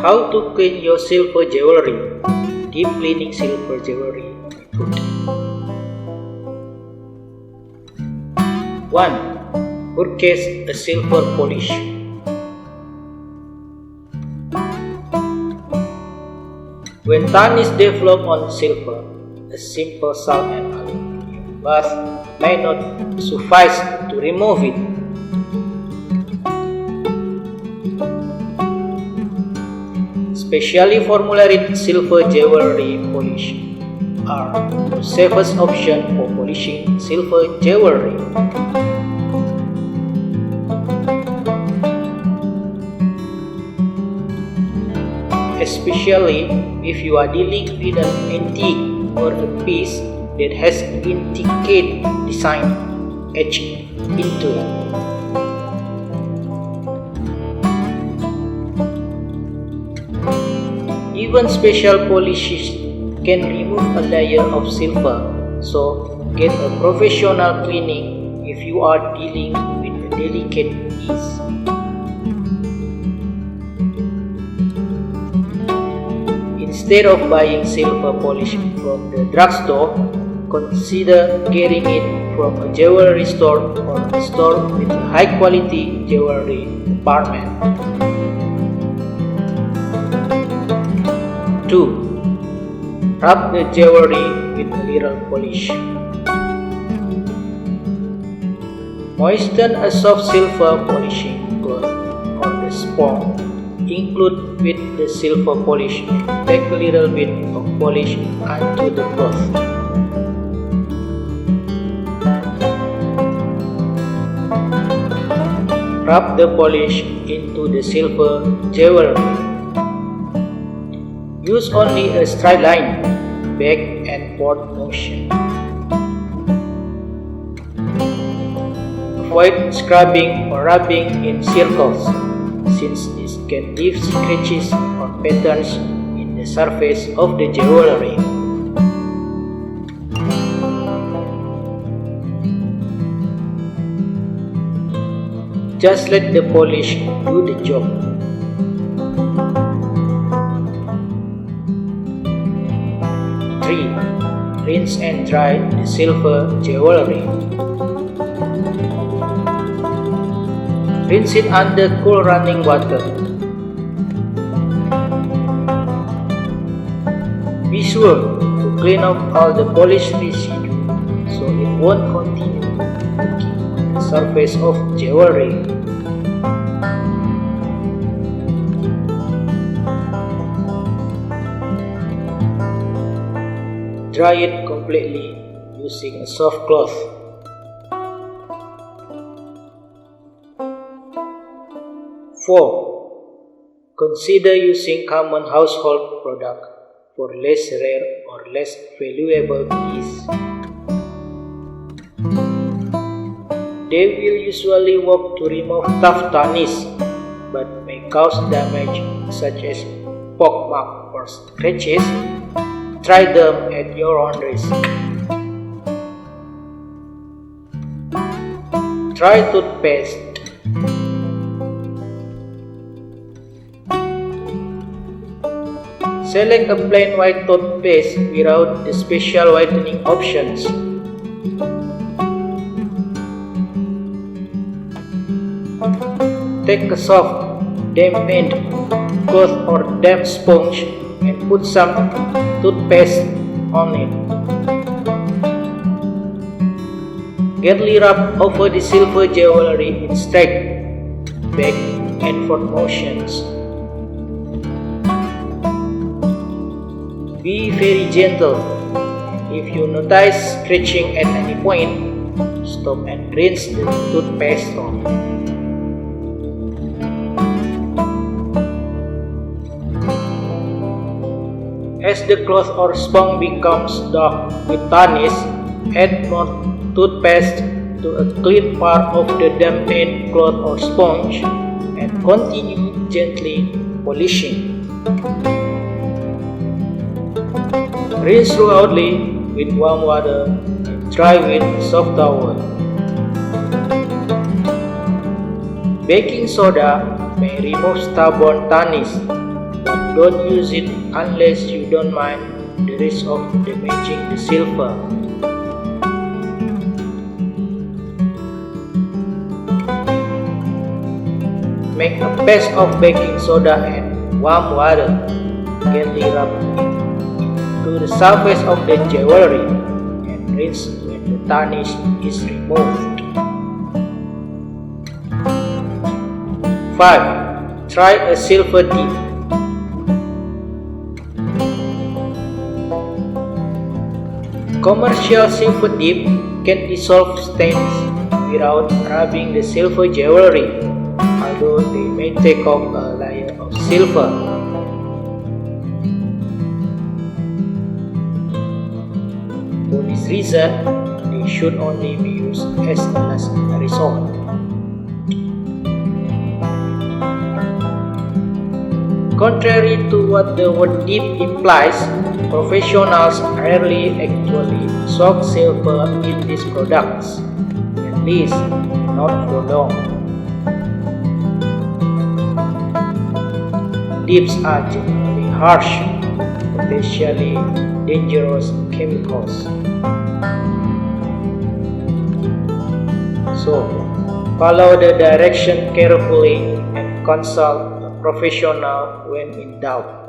How to clean your silver jewelry. Deep cleaning silver jewelry method. 1. Purchase a silver polish. When tarnish develops on silver, a simple salt and aluminum bath may not suffice to remove it. Specially formulated silver jewelry polish are the safest option for polishing silver jewelry. Especially if you are dealing with an antique or a piece that has intricate design etched into it. Even special polishes can remove a layer of silver, so get a professional cleaning if you are dealing with a delicate piece. Instead of buying silver polish from the drugstore, consider getting it from a jewelry store or a store with a high quality jewelry department. 2. Rub the jewelry with a little polish. Moisten a soft silver polishing cloth or the sponge. Include with the silver polish and take a little bit of polish onto the cloth. Rub the polish into the silver jewelry. Use only a straight line, back and forth motion. Avoid scrubbing or rubbing in circles, since this can leave scratches or patterns in the surface of the jewelry. Just let the polish do the job. 3. Rinse and dry the silver jewelry. Rinse it under cool running water. Be sure to clean off all the polish residue so it won't continue working on the surface of jewelry. Dry it completely using a soft cloth. 4. Consider using common household product for less rare or less valuable piece. They will usually work to remove tough tarnish, but may cause damage such as pock marks or scratches. Try them at your own risk. Try toothpaste. Select a plain white toothpaste without the special whitening options. Take a soft, dampened cloth or damp sponge and put some toothpaste on it. Gently rub over the silver jewelry in straight, back and forth motions. Be very gentle. If you notice scratching at any point, stop and rinse the toothpaste off. As the cloth or sponge becomes dark with tarnish, add more toothpaste to a clean part of the dampened cloth or sponge and continue gently polishing. Rinse thoroughly with warm water and dry with a soft towel. Baking soda may remove stubborn tarnish, but Don't use it unless you don't mind the risk of damaging the silver. Make a paste of baking soda and warm water. Gently rub it to the surface of the jewelry and rinse when the tarnish is removed. 5. Try a silver dip. Commercial silver dip can dissolve stains without rubbing the silver jewelry, although they may take off a layer of silver. For this reason, they should only be used as a last resort. Contrary to what the word dip implies, professionals rarely actually soak silver in these products, at least not for long. Dips are generally harsh, potentially dangerous chemicals. So, follow the direction carefully and consult a professional when in doubt.